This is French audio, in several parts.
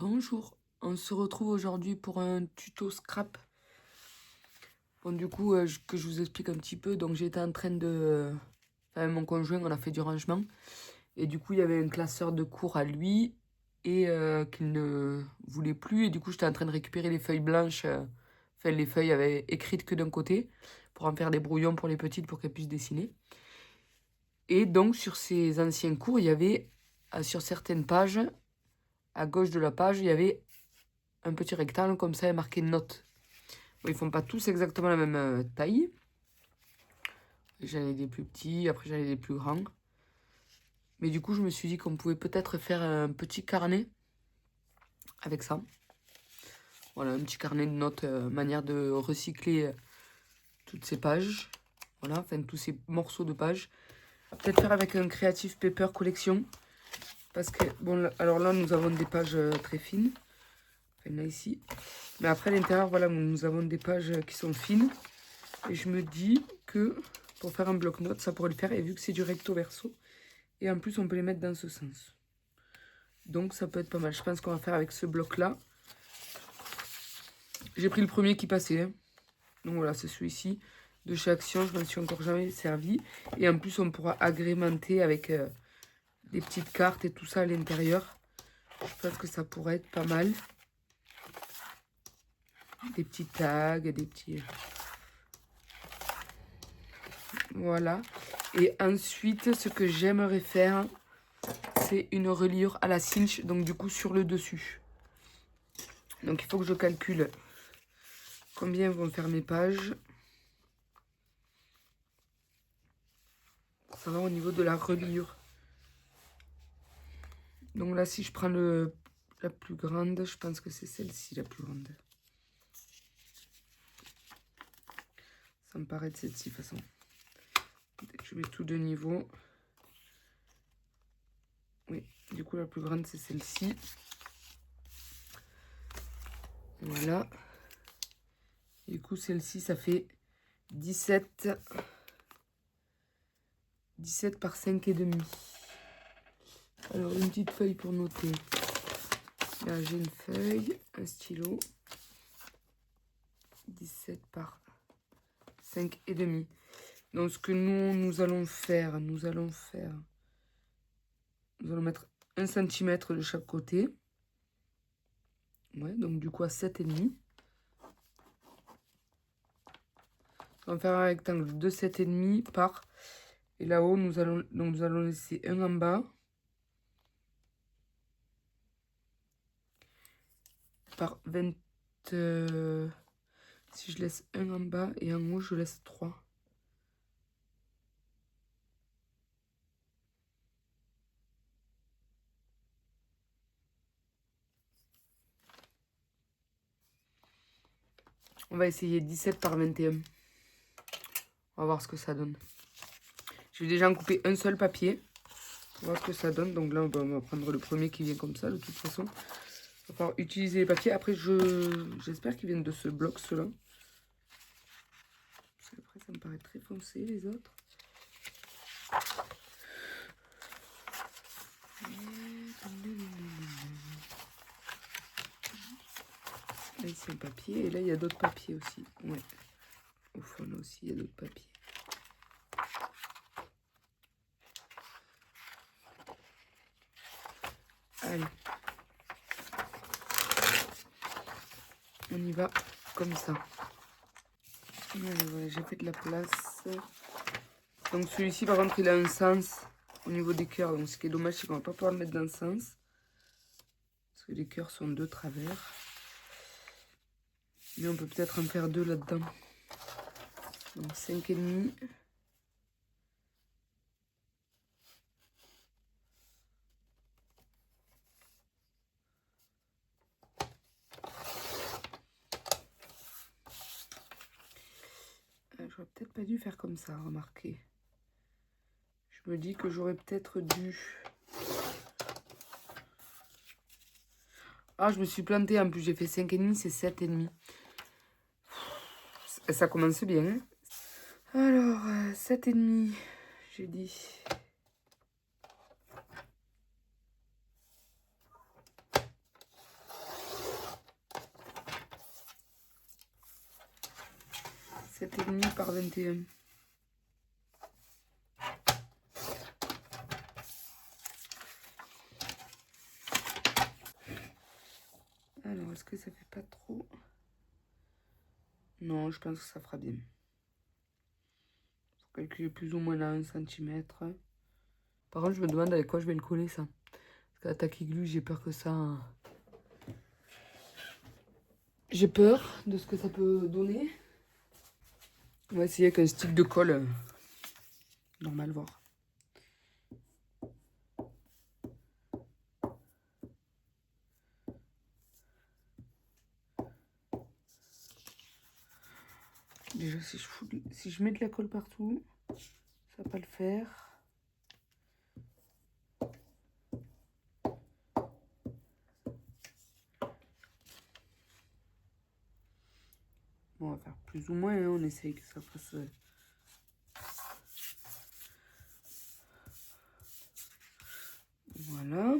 Bonjour, on se retrouve aujourd'hui pour un tuto scrap. Bon, du coup, que je vous explique un petit peu. Donc, j'étais en train de... Enfin, mon conjoint, on a fait du rangement. Et du coup, il y avait un classeur de cours à lui et qu'il ne voulait plus. Et du coup, j'étais en train de récupérer les feuilles blanches. Enfin, les feuilles avaient écrites que d'un côté pour en faire des brouillons pour les petites pour qu'elles puissent dessiner. Et donc, sur ces anciens cours, il y avait, sur certaines pages, à gauche de la page, il y avait un petit rectangle comme ça, marqué notes. Bon, ils font pas tous exactement la même taille. J'en ai des plus petits, après j'en ai des plus grands. Mais du coup, je me suis dit qu'on pouvait peut-être faire un petit carnet avec ça. Voilà, un petit carnet de notes, manière de recycler toutes ces pages. Voilà, enfin tous ces morceaux de pages. Peut-être faire avec un Creative Paper Collection. Parce que, bon, alors là, nous avons des pages très fines. Enfin, là, ici. Mais après, à l'intérieur, voilà, nous avons des pages qui sont fines. Et je me dis que pour faire un bloc-notes, ça pourrait le faire. Et vu que c'est du recto verso, et en plus, on peut les mettre dans ce sens. Donc, ça peut être pas mal. Je pense qu'on va faire avec ce bloc-là. J'ai pris le premier qui passait. Hein. Donc voilà, c'est celui-ci. De chez Action, je m'en suis encore jamais servi. Et en plus, on pourra agrémenter avec des petites cartes et tout ça à l'intérieur. Je pense que ça pourrait être pas mal. Des petits tags, des petits... Voilà. Et ensuite, ce que j'aimerais faire, c'est une reliure à la cinch, donc du coup sur le dessus. Donc il faut que je calcule combien vont faire mes pages. Pour savoir au niveau de la reliure. Donc là, si je prends la plus grande, je pense que c'est celle-ci la plus grande. Ça me paraît de celle-ci de toute façon. Je mets tout de niveau. Oui, du coup la plus grande c'est celle-ci. Voilà. Du coup celle-ci ça fait 17 par 5,5. Alors une petite feuille pour noter. Là j'ai une feuille, un stylo. 17 par 5,5. Donc ce que nous allons faire, nous allons mettre 1 cm de chaque côté. Ouais, donc du coup à 7,5. On va faire un rectangle de 7,5 par... Et là-haut, nous allons laisser un en bas. Par 20... si je laisse un en bas et en haut, je laisse 3. On va essayer 17 par 21. On va voir ce que ça donne. Je vais déjà en couper un seul papier. On va voir ce que ça donne. Donc là, on va prendre le premier qui vient comme ça, de toute façon. Il va falloir utiliser les papiers. Après, j'espère qu'ils viennent de ce bloc, ceux-là. Parce qu'après, ça me paraît très foncé, les autres. Là, ici, un papier. Et là, il y a d'autres papiers aussi. Ouais. Au fond, là aussi, il y a d'autres papiers. Allez. On y va comme ça. Allez, voilà, j'ai fait de la place. Donc celui-ci, par contre, il a un sens au niveau des cœurs. Donc ce qui est dommage, c'est qu'on va pas pouvoir le mettre dans le sens. Parce que les cœurs sont de travers. Mais on peut peut-être en faire 2 là-dedans. Donc 5,5. J'aurais peut-être pas dû faire comme ça, remarquez. Je me dis que j'aurais peut-être dû... Ah, je me suis plantée en plus, j'ai fait 5,5, c'est 7,5. Ça commence bien, hein. Alors, 7,5, j'ai dit. 7,5 par 21. Alors, est-ce que ça fait pas trop? Non, je pense que ça fera bien. Faut calculer plus ou moins là 1 cm. Par contre, je me demande avec quoi je vais le coller, ça. Parce qu'à la taquiglu, j'ai peur que ça... J'ai peur de ce que ça peut donner. On va essayer avec un stick de colle. Normal, voir. Déjà, si je mets de la colle partout, ça va pas le faire. Bon, on va faire plus ou moins, hein, on essaye que ça fasse... Voilà.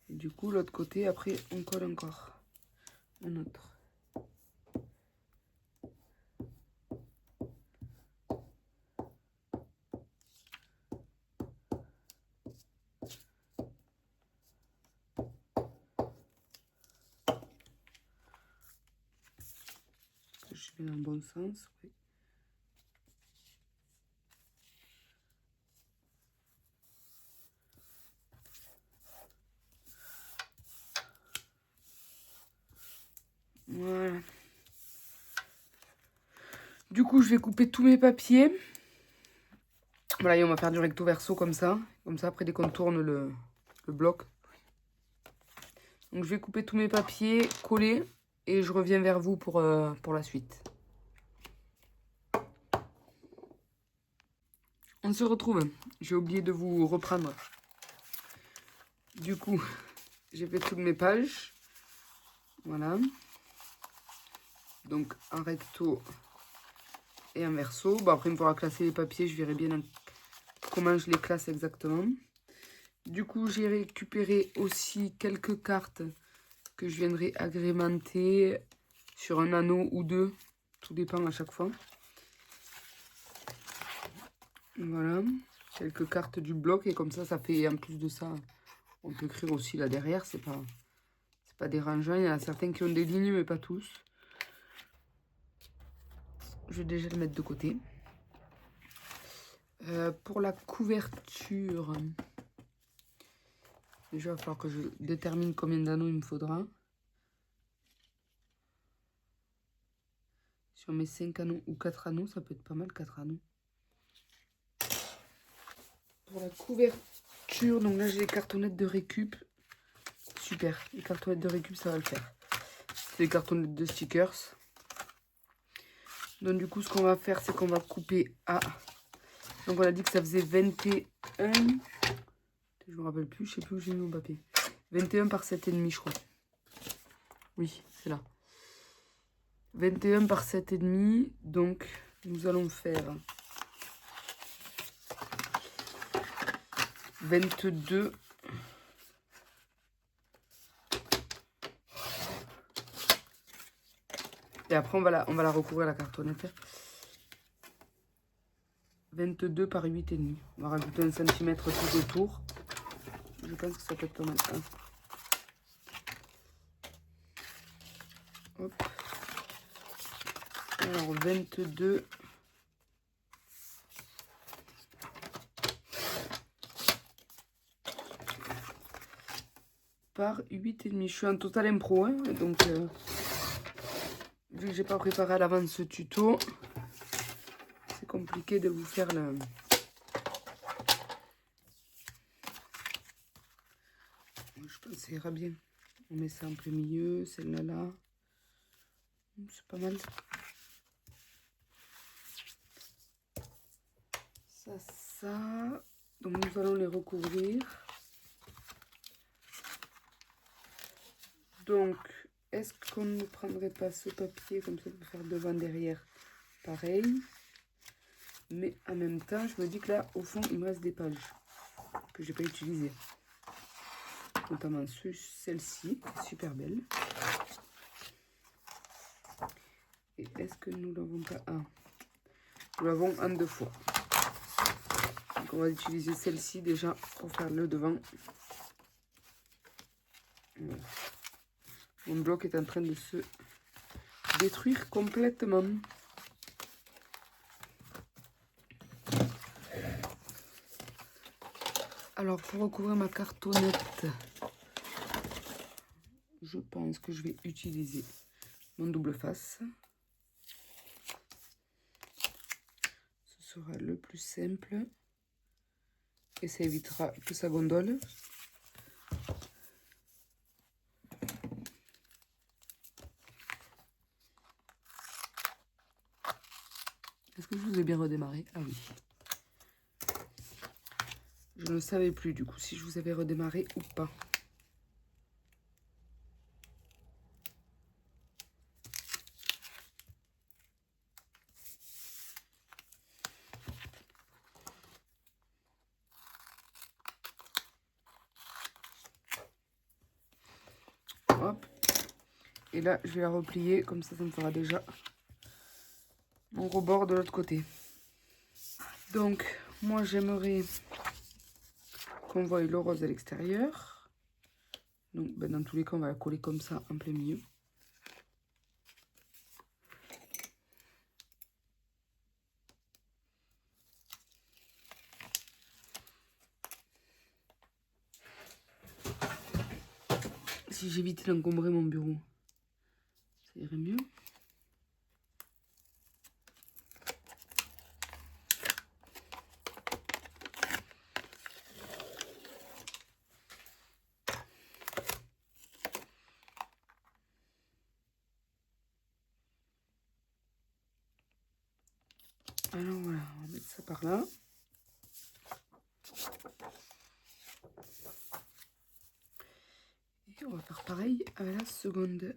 Et du coup, l'autre côté, après, on colle encore un autre. Je vais dans le bon sens, oui. Voilà. Du coup, je vais couper tous mes papiers. Voilà, et on va faire du recto verso comme ça. Comme ça, après, dès qu'on tourne le bloc. Donc, je vais couper tous mes papiers, coller. Et je reviens vers vous pour la suite. On se retrouve. J'ai oublié de vous reprendre. Du coup, j'ai fait toutes mes pages. Voilà. Donc, un recto et un verso. Bon, après, il me faudra classer les papiers. Je verrai bien comment je les classe exactement. Du coup, j'ai récupéré aussi quelques cartes que je viendrai agrémenter sur un anneau ou deux. Tout dépend à chaque fois. Voilà. Quelques cartes du bloc. Et comme ça, ça fait, en plus de ça, on peut écrire aussi là derrière. C'est pas dérangeant. Il y en a certains qui ont des lignes, mais pas tous. Je vais déjà le mettre de côté. Pour la couverture, déjà, il va falloir que je détermine combien d'anneaux il me faudra. Si on met 5 anneaux ou 4 anneaux, ça peut être pas mal, 4 anneaux. Pour la couverture, donc là, j'ai les cartonnettes de récup. Super, les cartonnettes de récup, ça va le faire. C'est les cartonnettes de stickers. Donc, du coup, ce qu'on va faire, c'est qu'on va couper à... Donc, on a dit que ça faisait 21... Je me rappelle plus, je sais plus où j'ai mis mon papier. 21 par 7,5, je crois. Oui, c'est là. 21 par 7,5. Donc, nous allons faire 22. Et après, on va la recouvrir, la cartonnette. 22 par 8,5. On va rajouter 1 cm tout autour. Je pense que ça peut être pas mal. Hein. Hop. Alors, 22 par 8,5. Je suis en total impro, hein, donc vu que j'ai pas préparé à l'avance ce tuto, c'est compliqué de vous faire le... Je pense que ça ira bien. On met ça en plein milieu, celle-là là. C'est pas mal. Ça. Donc nous allons les recouvrir. Donc, est-ce qu'on ne prendrait pas ce papier comme ça pour faire devant, derrière? Pareil. Mais en même temps, je me dis que là, au fond, il me reste des pages que j'ai pas utilisées. notamment celle-ci, super belle. Et est-ce que nous l'avons pas? Ah, nous l'avons en 2 fois. Donc on va utiliser celle-ci déjà pour faire le devant. Voilà. Mon bloc est en train de se détruire complètement. Alors pour recouvrir ma cartonnette, je pense que je vais utiliser mon double face. Ce sera le plus simple et ça évitera que ça gondole. Est-ce que je vous ai bien redémarré? Ah oui. Je ne savais plus du coup si je vous avais redémarré ou pas. Hop. Et là, je vais la replier, comme ça me fera déjà mon rebord de l'autre côté. Donc, moi, j'aimerais qu'on voie le rose à l'extérieur. Donc, ben, dans tous les cas, on va la coller comme ça, en plein milieu. Si j'évitais d'encombrer mon bureau, ça irait mieux. Alors voilà, on va mettre ça par là. Et on va faire pareil à la seconde.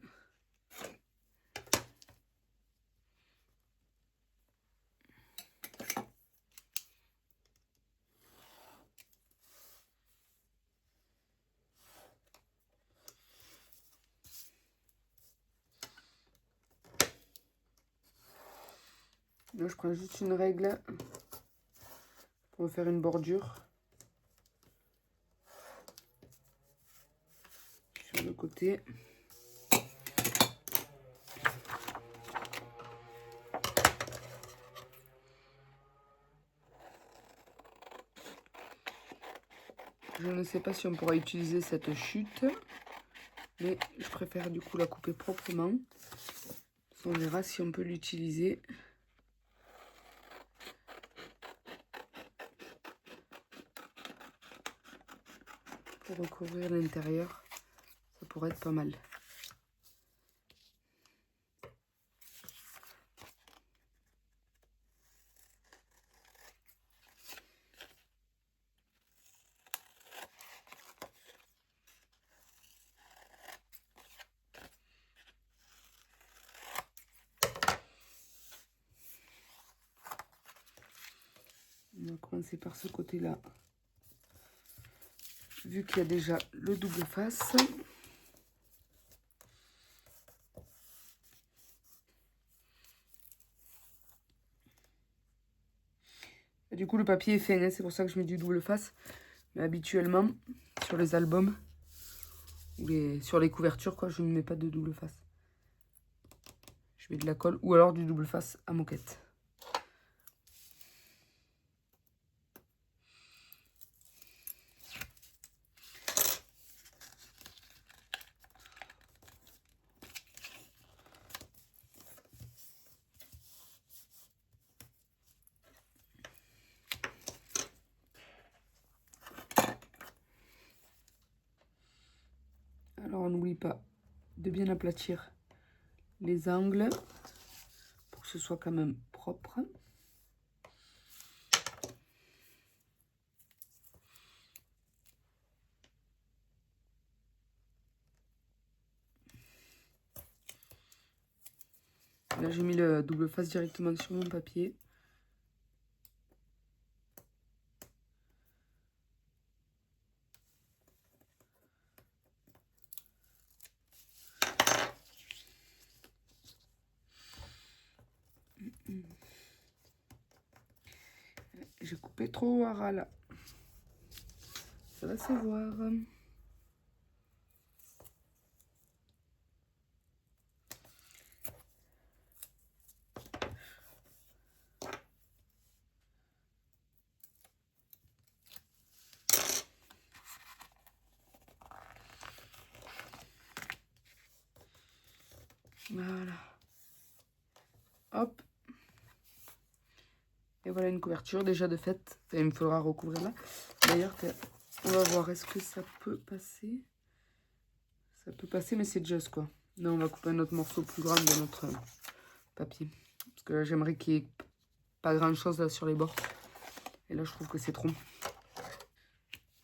Là, je prends juste une règle pour faire une bordure sur le côté. Je ne sais pas si on pourra utiliser cette chute, mais je préfère du coup la couper proprement. On verra si on peut l'utiliser. Pour recouvrir l'intérieur, ça pourrait être pas mal. On va commencer par ce côté-là, vu qu'il y a déjà le double face. Et du coup, le papier est fin, hein, c'est pour ça que je mets du double face. Mais habituellement, sur les albums, ou sur les couvertures, quoi, je ne mets pas de double face. Je mets de la colle ou alors du double face à moquette. Alors, on n'oublie pas de bien aplatir les angles pour que ce soit quand même propre. Là, j'ai mis le double face directement sur mon papier. j'ai coupé trop à ras là. Ça va se voir. Voilà. Hop. Et voilà une couverture déjà de fait. Enfin, il me faudra recouvrir là. D'ailleurs, on va voir, est-ce que ça peut passer? Ça peut passer, mais c'est juste quoi. Là, on va couper un autre morceau plus grand de notre papier. Parce que là, j'aimerais qu'il n'y ait pas grand-chose là sur les bords. Et là, je trouve que c'est trop.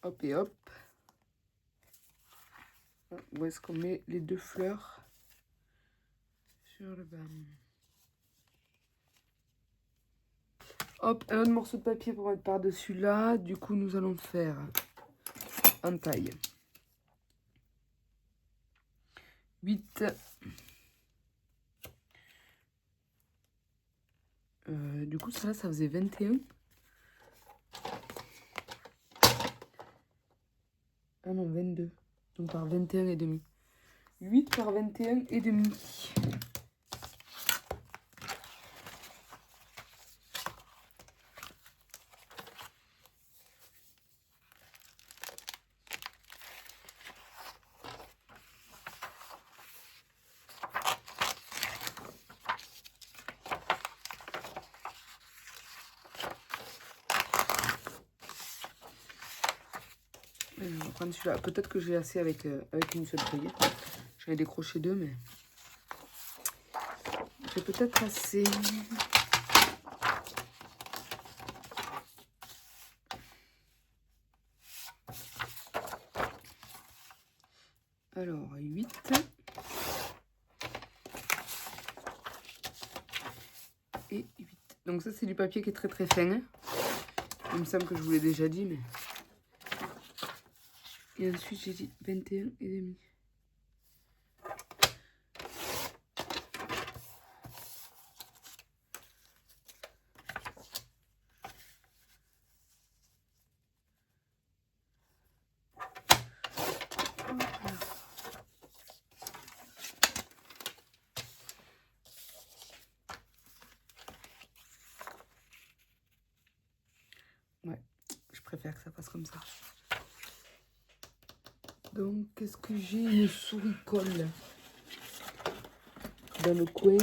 Hop et hop. Où est-ce qu'on met les deux fleurs? Sur le bas. Hop, un autre morceau de papier pour mettre par-dessus là. Du coup, nous allons faire en taille 8. Du coup, ça faisait 21. Ah non, 22. Donc par 21 et demi. 8 par 21 et demi. Je vais prendre celui-là. Peut-être que j'ai assez avec une seule feuille. J'en ai décroché 2, mais j'ai peut-être assez. Alors, 8. Et 8. Donc ça, c'est du papier qui est très très fin. Il me semble que je vous l'ai déjà dit, mais... Et ensuite, j'ai dit 21 et demi. Ouais, je préfère que ça passe comme ça. Donc, qu'est-ce que j'ai? Une souris colle dans le coin.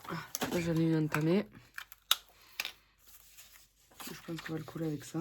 Ah, là, j'en ai une entamée. Je pense qu'on va le coller avec ça.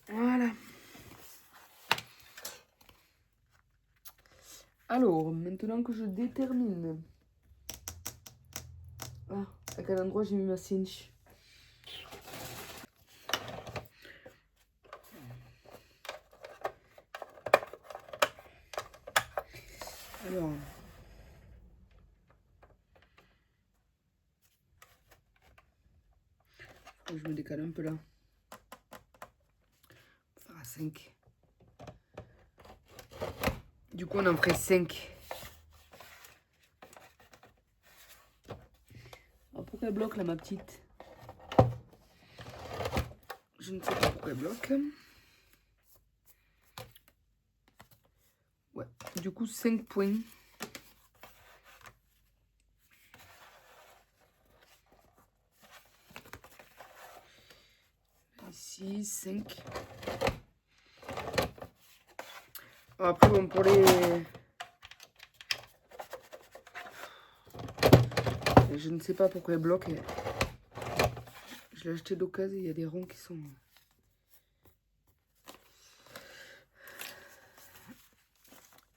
Voilà. Alors, maintenant que je détermine à quel endroit j'ai mis ma cinch. Alors, je me décale un peu là. On va faire à 5. Du coup, on en ferait 5. Alors, pourquoi elle bloque là, ma petite? Je ne sais pas pourquoi elle bloque. Ouais, du coup, 5 points. Ici, 5. Après, bon, pour les... Je ne sais pas pourquoi elle bloque. Je l'ai acheté d'occasion, il y a des ronds qui sont...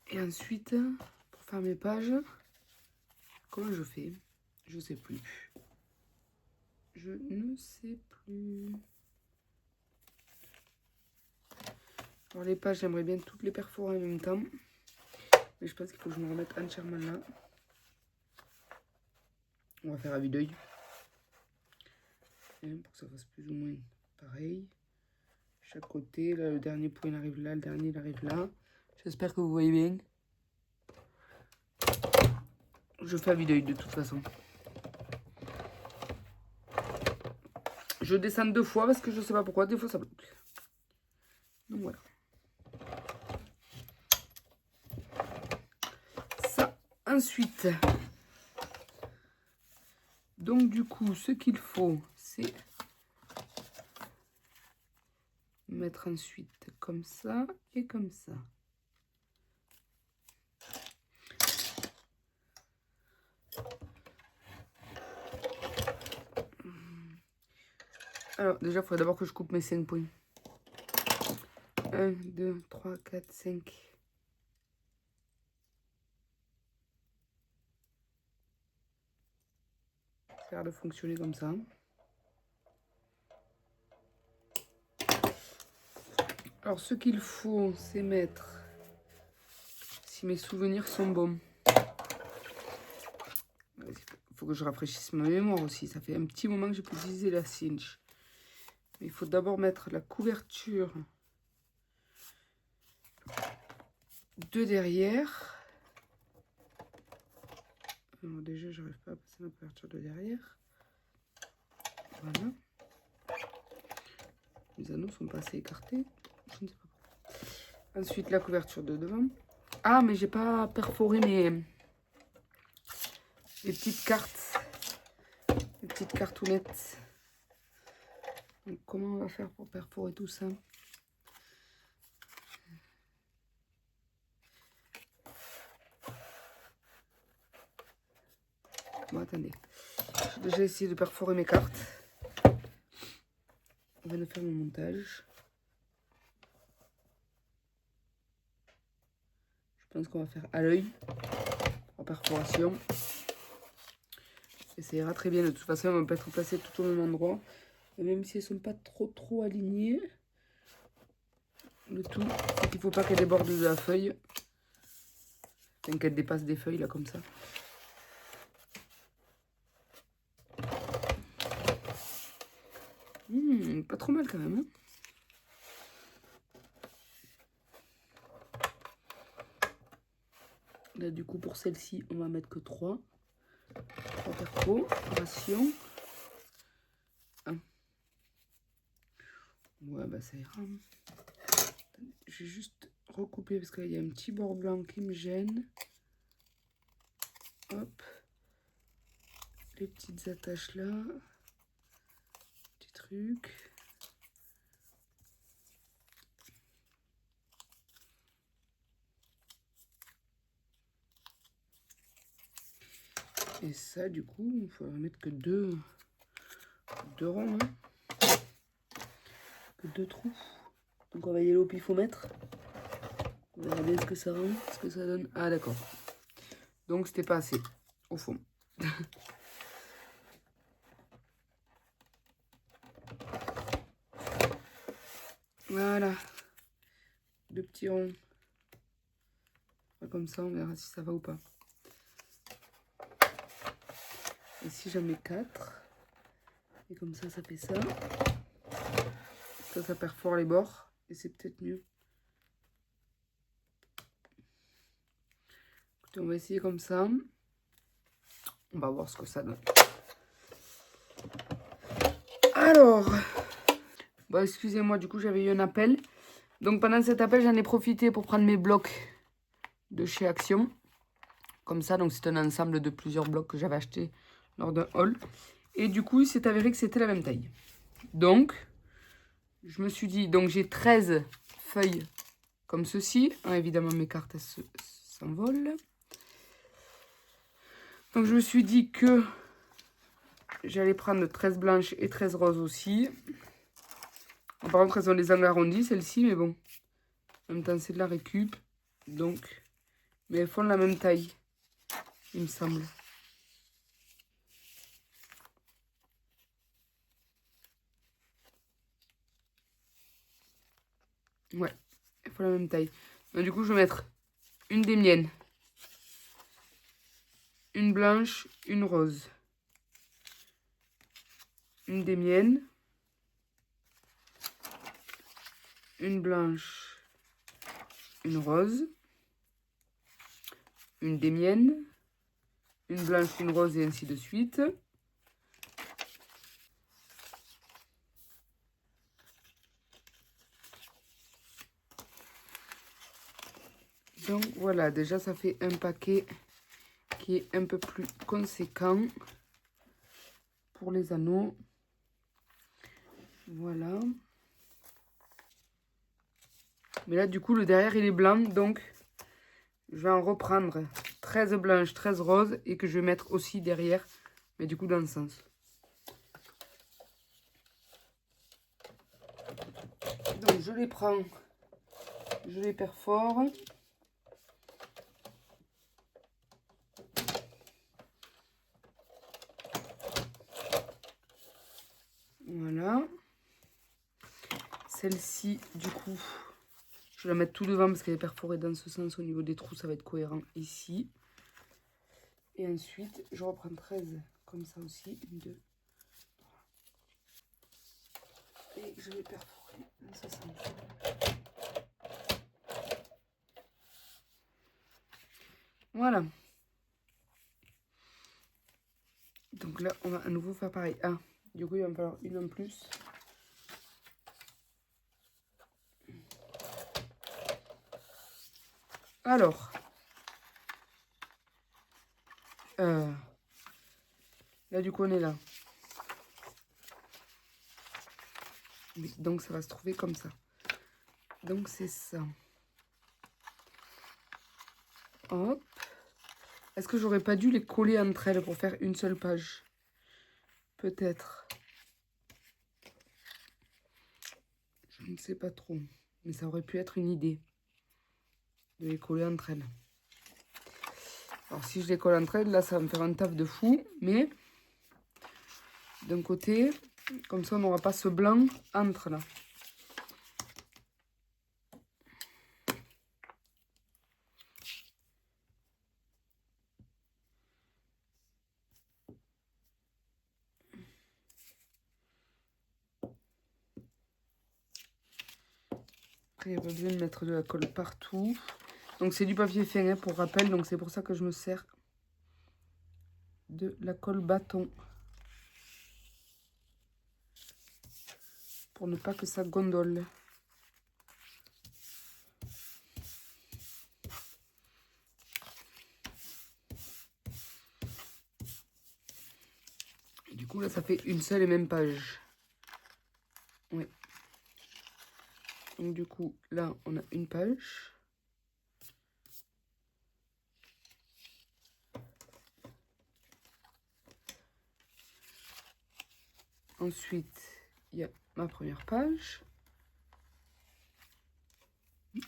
Et ensuite, pour faire mes pages, comment je fais? Je sais plus. Je ne sais plus. Alors les pages, j'aimerais bien toutes les perforer en même temps. Mais je pense qu'il faut que je me remette entièrement là. On va faire à vue d'œil. Pour que ça fasse plus ou moins pareil. Chaque côté, là le dernier point il arrive là, le dernier il arrive là. J'espère que vous voyez bien. Je fais à vue d'œil de toute façon. Je descends 2 fois parce que je sais pas pourquoi, des fois ça bloque. Donc voilà. Ça, ensuite. Donc du coup, ce qu'il faut, c'est mettre ensuite comme ça et comme ça. Alors déjà, il faudrait d'abord que je coupe mes 5 points. 1, 2, 3, 4, 5. Ça a l'air de fonctionner comme ça. Alors ce qu'il faut, c'est mettre, si mes souvenirs sont bons, il faut que je rafraîchisse ma mémoire aussi. Ça fait un petit moment que j'ai pu utiliser la cinch. Mais il faut d'abord mettre la couverture de derrière. Alors déjà, j'arrive pas à passer la couverture de derrière. Voilà. Les anneaux sont pas assez écartés. Je ne sais pas pourquoi. Ensuite, la couverture de devant. Ah, mais j'ai pas perforé mes petites cartes. Les petites cartounettes. Donc, comment on va faire pour perforer tout ça? Bon, attendez. J'ai déjà essayé de perforer mes cartes. On va faire mon montage. Je pense qu'on va faire à l'œil en perforation. Et ça ira très bien. De toute façon, elles vont pas être placées tout au même endroit. Et même si elles sont pas trop alignées, le tout, c'est qu'il ne faut pas qu'elles débordent de la feuille. Enfin, qu'elles dépassent des feuilles là comme ça. Pas trop mal quand même. Hein. Là, du coup, pour celle-ci, on va mettre que 3. 3 perforations. Ouais, bah ça ira. Je vais juste recouper parce qu'il y a un petit bord blanc qui me gêne. Hop. Les petites attaches là. Petit truc. Et ça, du coup, il faudra mettre que deux ronds. Hein. Que 2 trous. Donc on va y aller au pifomètre. On verra bien ce que ça rend, ce que ça donne. Ah d'accord. Donc c'était pas assez, au fond. Voilà. 2 petits ronds. Comme ça, on verra si ça va ou pas. Et si j'en mets 4. Et comme ça, ça fait ça. Ça perfore les bords. Et c'est peut-être mieux. Écoutez, on va essayer comme ça. On va voir ce que ça donne. Alors, bon, excusez-moi, du coup, j'avais eu un appel. Donc, pendant cet appel, j'en ai profité pour prendre mes blocs de chez Action. Comme ça, donc c'est un ensemble de plusieurs blocs que j'avais acheté lors d'un haul. Et du coup, il s'est avéré que c'était la même taille. Donc, je me suis dit, donc j'ai 13 feuilles comme ceci. Hein, évidemment, mes cartes s'envolent. Donc, je me suis dit que j'allais prendre 13 blanches et 13 roses aussi. Par contre, elles ont les angles arrondis, celles-ci, mais bon. En même temps, c'est de la récup. Donc, mais elles font la même taille, il me semble. Ouais, il faut la même taille. Donc, du coup, je vais mettre une des miennes, une blanche, une rose. Une des miennes, une blanche, une rose, une des miennes, une blanche, une rose et ainsi de suite. Donc voilà, déjà ça fait un paquet qui est un peu plus conséquent pour les anneaux. Voilà. Mais là du coup le derrière il est blanc, donc je vais en reprendre 13 blanches, 13 roses et que je vais mettre aussi derrière, mais du coup dans le sens. Donc je les prends, je les perfore. Voilà. Celle-ci, du coup, je vais la mettre tout devant parce qu'elle est perforée dans ce sens. Au niveau des trous, ça va être cohérent ici. Et ensuite, je reprends 13 comme ça aussi. 1, 2, 3. Et je vais perforer dans ce sens. Voilà. Donc là, on va à nouveau faire pareil. Ah, du coup, il va me falloir une en plus. Alors. Là, du coup, on est là. Donc, ça va se trouver comme ça. Donc, c'est ça. Hop. Est-ce que j'aurais pas dû les coller entre elles pour faire une seule page? Peut-être. Je ne sais pas trop. Mais ça aurait pu être une idée. De les coller entre elles. Alors si je les colle entre elles, là ça va me faire un taf de fou. Mais d'un côté, comme ça on n'aura pas ce blanc entre là. Après il n'y a pas besoin de mettre de la colle partout. Donc c'est du papier fin hein, pour rappel. Donc c'est pour ça que je me sers de la colle bâton. Pour ne pas que ça gondole. Et du coup là ça fait une seule et même page. Oui. Donc du coup là on a une page. Ensuite, il y a ma première page.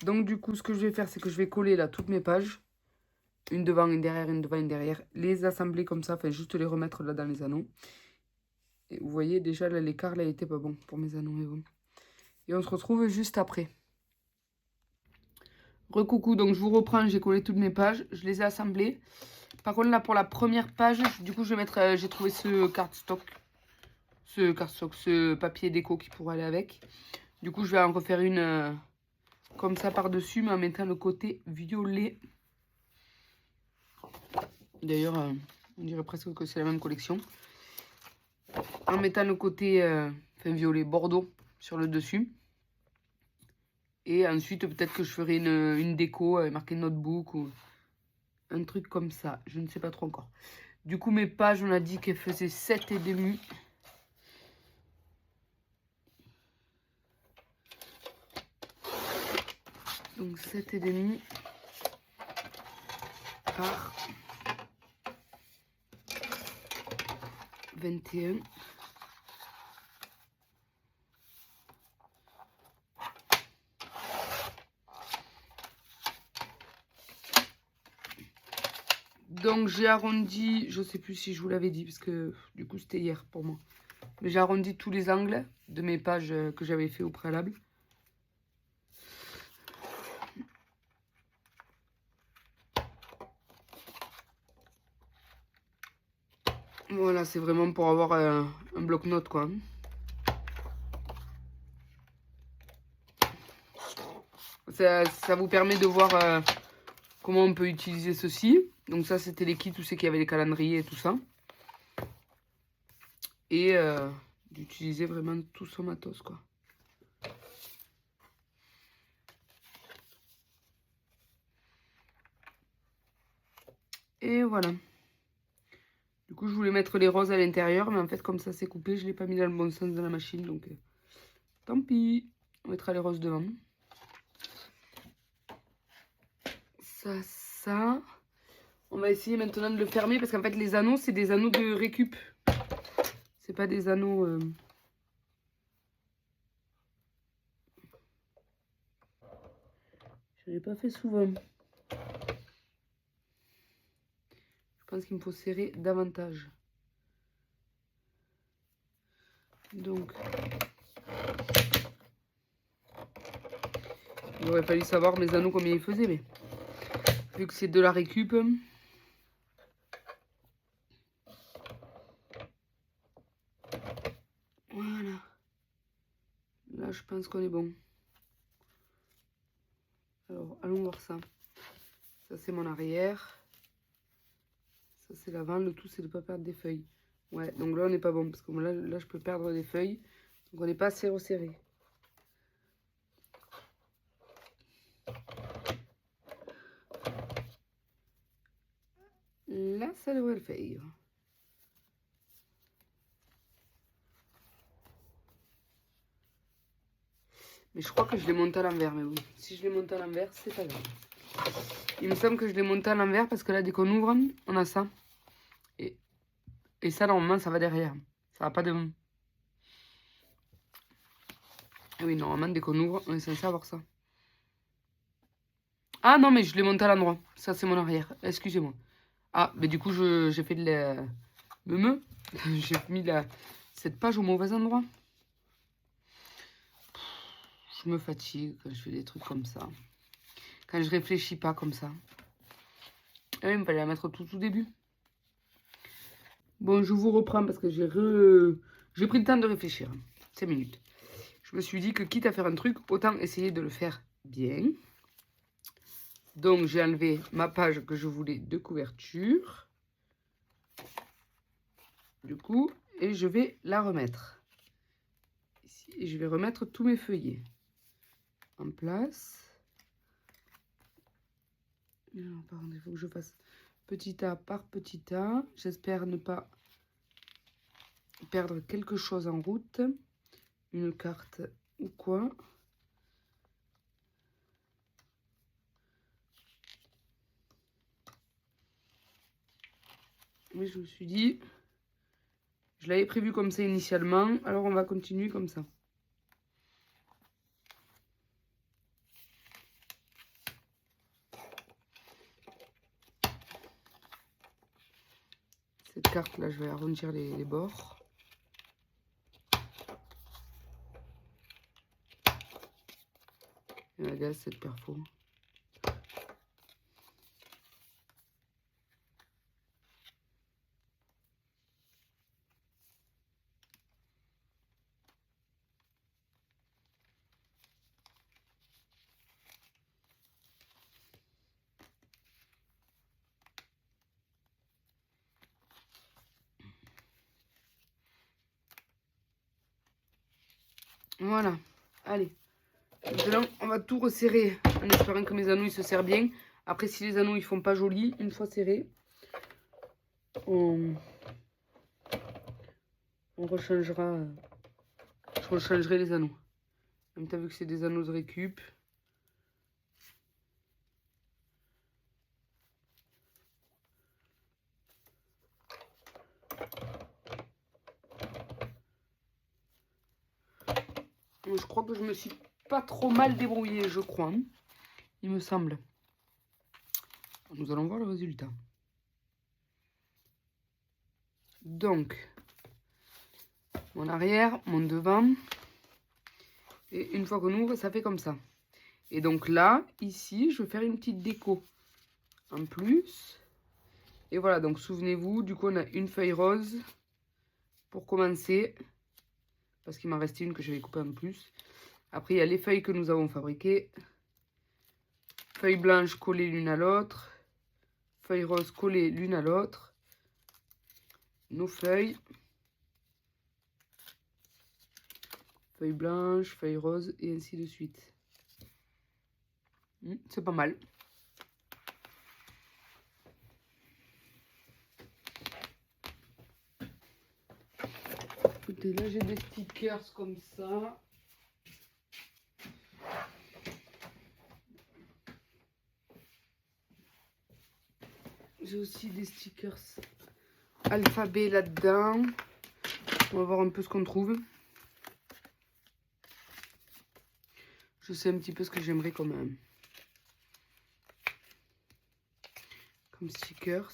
Donc, du coup, ce que je vais faire, c'est que je vais coller là toutes mes pages. Une devant, une derrière, une devant, une derrière. Les assembler comme ça, enfin, juste les remettre là dans les anneaux. Et vous voyez, déjà, là, l'écart, là, il était pas bon pour mes anneaux, mais bon. Et on se retrouve juste après. Recoucou, donc je vous reprends, j'ai collé toutes mes pages. Je les ai assemblées. Par contre, là, pour la première page, du coup, je vais mettre... j'ai trouvé ce cardstock. Ce papier déco qui pourrait aller avec. Du coup, je vais en refaire une comme ça par-dessus, mais en mettant le côté violet. D'ailleurs, on dirait presque que c'est la même collection. En mettant le côté violet bordeaux sur le dessus. Et ensuite, peut-être que je ferai une déco marquée notebook ou un truc comme ça. Je ne sais pas trop encore. Du coup, mes pages, on a dit qu'elles faisaient 7,5. Donc 7,5 par 21. Donc j'ai arrondi, je sais plus si je vous l'avais dit, parce que du coup c'était hier pour moi. Mais j'ai arrondi tous les angles de mes pages que j'avais fait au préalable. Voilà, c'est vraiment pour avoir un bloc-notes, quoi. Ça vous permet de voir comment on peut utiliser ceci. Donc ça, c'était les kits, tout ce qui avait les calendriers et tout ça. Et d'utiliser vraiment tout son matos, quoi. Et voilà. Du coup, je voulais mettre les roses à l'intérieur, mais en fait, comme ça c'est coupé, je ne l'ai pas mis dans le bon sens dans la machine, donc tant pis. On mettra les roses devant. Ça. On va essayer maintenant de le fermer, parce qu'en fait, les anneaux, c'est des anneaux de récup. C'est pas des anneaux... Je l'ai pas fait souvent. Je pense qu'il me faut serrer davantage. Donc, il aurait fallu savoir mes anneaux combien ils faisaient, mais vu que c'est de la récup. Voilà. Là, je pense qu'on est bon. Alors, allons voir ça. Ça, c'est mon arrière. Ça, c'est l'avant. Le tout, c'est de ne pas perdre des feuilles. Ouais, donc là, on n'est pas bon. Parce que là, je peux perdre des feuilles. Donc, on n'est pas assez resserré. Là, ça devrait le faire. Mais je crois que je l'ai monté à l'envers. Mais oui, si je l'ai monté à l'envers, c'est pas grave. Il me semble que je l'ai monté à l'envers parce que là, dès qu'on ouvre, on a ça. Et ça, normalement, ça va derrière. Ça va pas de... Et oui, normalement, dès qu'on ouvre, on est censé avoir ça. Ah non, mais je l'ai monté à l'endroit. Ça, c'est mon arrière. Excusez-moi. Ah, mais du coup, j'ai fait de la... J'ai mis cette page au mauvais endroit. Je me fatigue quand je fais des trucs comme ça. Quand je réfléchis pas comme ça. Ah oui, il me fallait la mettre tout au début. Bon, je vous reprends parce que j'ai pris le temps de réfléchir. 5 minutes. Je me suis dit que quitte à faire un truc, autant essayer de le faire bien. Donc, j'ai enlevé ma page que je voulais de couverture. Du coup, et je vais la remettre. Ici, et je vais remettre tous mes feuillets en place. Alors, par contre, il faut que je fasse petit A par petit A. J'espère ne pas perdre quelque chose en route. Une carte ou quoi. Mais je me suis dit, je l'avais prévu comme ça initialement, alors on va continuer comme ça. Cette carte là, je vais arrondir les bords. Et regarde cette perfo. Voilà, allez. Maintenant, on va tout resserrer en espérant que mes anneaux ils se serrent bien. Après, si les anneaux ils font pas joli, une fois serrés, on rechangera. Je rechangerai les anneaux. Même temps, vu que c'est des anneaux de récup. Je crois que je me suis pas trop mal débrouillée, je crois. Hein, il me semble. Nous allons voir le résultat. Donc, mon arrière, mon devant. Et une fois qu'on ouvre, ça fait comme ça. Et donc là, ici, je vais faire une petite déco en plus. Et voilà, donc souvenez-vous, du coup, on a une feuille rose pour commencer. Parce qu'il m'en restait une que j'avais coupée en plus. Après, il y a les feuilles que nous avons fabriquées. Feuilles blanches collées l'une à l'autre. Feuilles roses collées l'une à l'autre. Nos feuilles. Feuilles blanches, feuilles roses et ainsi de suite. C'est pas mal. Écoutez, là j'ai des stickers comme ça. J'ai aussi des stickers alphabet là-dedans. On va voir un peu ce qu'on trouve. Je sais un petit peu ce que j'aimerais comme stickers.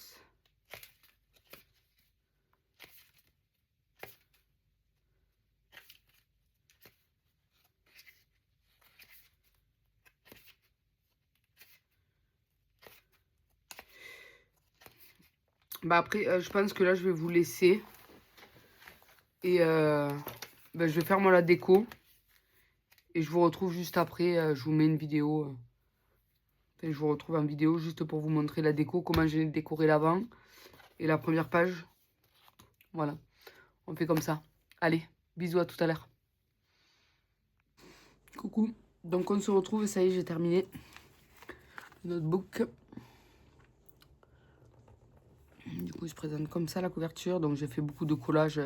Bah après, je pense que là, je vais vous laisser. Et je vais faire moi la déco. Et je vous retrouve juste après. Je vous mets une vidéo. Enfin, je vous retrouve en vidéo juste pour vous montrer la déco. Comment j'ai décoré l'avant. Et la première page. Voilà. On fait comme ça. Allez, bisous, à tout à l'heure. Coucou. Donc on se retrouve. Ça y est, j'ai terminé. Notebook. Du coup, il se présente comme ça la couverture. Donc j'ai fait beaucoup de collages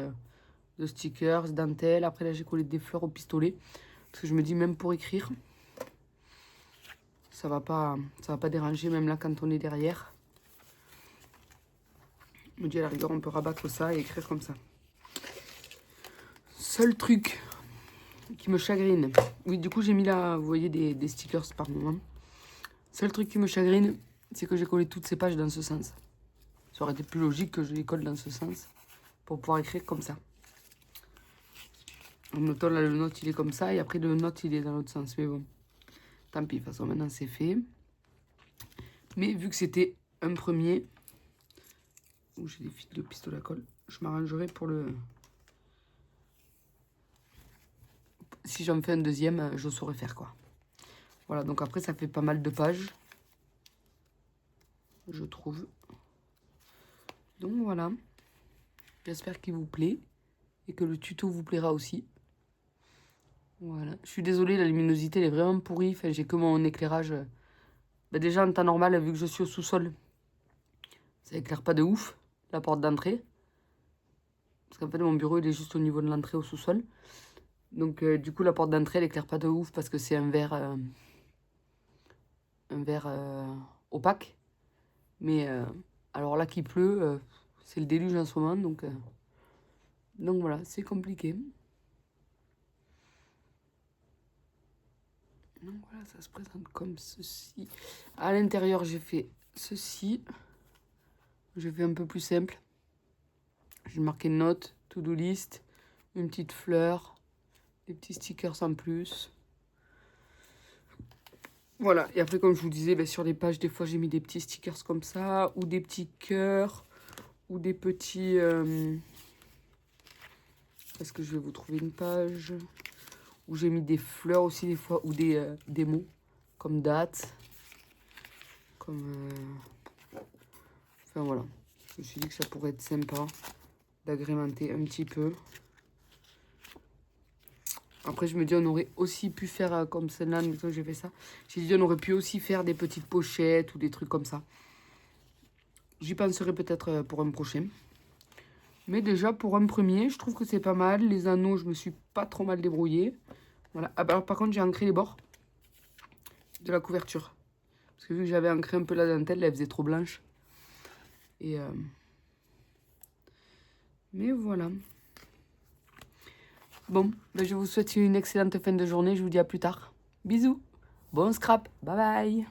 de stickers, dentelle. Après là, j'ai collé des fleurs au pistolet. Parce que je me dis, même pour écrire, ça va pas déranger, même là quand on est derrière. Je me dis, à la rigueur, on peut rabattre ça et écrire comme ça. Seul truc qui me chagrine. Oui, du coup, j'ai mis là, vous voyez, des stickers par moment. Seul truc qui me chagrine, c'est que j'ai collé toutes ces pages dans ce sens. Ça aurait été plus logique que je les colle dans ce sens pour pouvoir écrire comme ça. En notant là, le note, il est comme ça. Et après, le note, il est dans l'autre sens. Mais bon, tant pis. De toute façon, maintenant, c'est fait. Mais vu que c'était un premier, où j'ai des fils de pistolet à colle, je m'arrangerai pour le... Si j'en fais un deuxième, je saurais faire quoi. Voilà, donc après, ça fait pas mal de pages. Je trouve. Donc voilà. J'espère qu'il vous plaît. Et que le tuto vous plaira aussi. Voilà. Je suis désolée, la luminosité, elle est vraiment pourrie. Enfin, j'ai que mon éclairage. Bah déjà, en temps normal, vu que je suis au sous-sol, ça éclaire pas de ouf, la porte d'entrée. Parce qu'en fait, mon bureau, il est juste au niveau de l'entrée au sous-sol. Donc, du coup, la porte d'entrée, elle éclaire pas de ouf parce que c'est un verre opaque. Mais alors là qu'il pleut, c'est le déluge en ce moment. Donc voilà, c'est compliqué. Donc voilà, ça se présente comme ceci. À l'intérieur, j'ai fait ceci. J'ai fait un peu plus simple. J'ai marqué note, to-do list, une petite fleur, des petits stickers en plus. Voilà, et après, comme je vous disais, ben, sur les pages, des fois, j'ai mis des petits stickers comme ça, ou des petits cœurs, ou des petits... Est-ce que je vais vous trouver une page où j'ai mis des fleurs aussi, des fois, ou des mots, comme date, comme... Enfin, voilà. Je me suis dit que ça pourrait être sympa d'agrémenter un petit peu. Après, je me dis, on aurait aussi pu faire comme celle-là, admettons que j'ai fait ça. J'ai dit, on aurait pu aussi faire des petites pochettes ou des trucs comme ça. J'y penserai peut-être pour un prochain. Mais déjà, pour un premier, je trouve que c'est pas mal. Les anneaux, je me suis pas trop mal débrouillée. Voilà. Ah bah alors, par contre, j'ai ancré les bords de la couverture. Parce que vu que j'avais ancré un peu la dentelle, elle faisait trop blanche. Et mais voilà. Bon, ben je vous souhaite une excellente fin de journée. Je vous dis à plus tard. Bisous. Bon scrap. Bye bye.